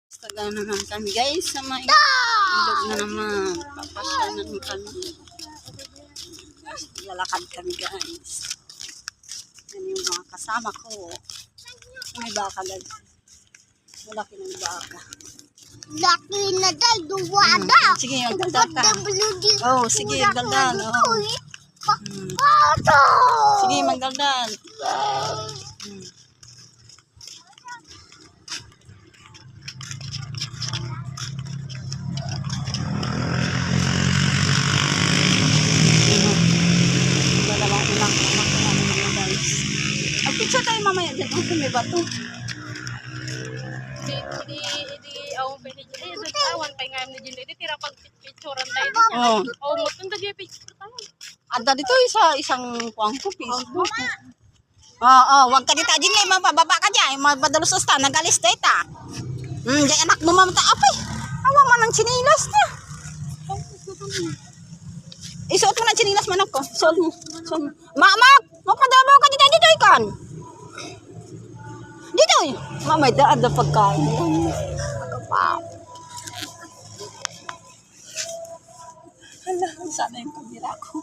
Taga naman kami guys sa may ilog na naman. Papasya naman kami. Lalakad kami guys. Yan yung mga kasama ko. May baka guys. Malaki ng baka. Laki na tayo, duwada. Sige, yung daldal ka. Oh, sige, daldal. Oh. Sige, magdaldal. Picture tayo mamaya dyan. Kasi may bato. Hindi ako pwede dyan. Eh, doon awan pa nga ni Jinda. Hindi tira pag picturean tayo dyan. Oo, mutong dyan picture tayo. Ada dito isang kuwang ko, Facebook. Wag ka dito dyan eh. Mapababa ka dyan. Mapadalos sa stand. Nag-alis dito ah. Dyan anak mo mamata. Apay, awa man ng chinilas na. Isuot mo ng chinilas manok ko. Suot mo. Mamak! Mapadabaw ka dito ikan. Dito eh. Mamay, daan na pagkain. Pagkapaw. Hala, sana yung kamera ko.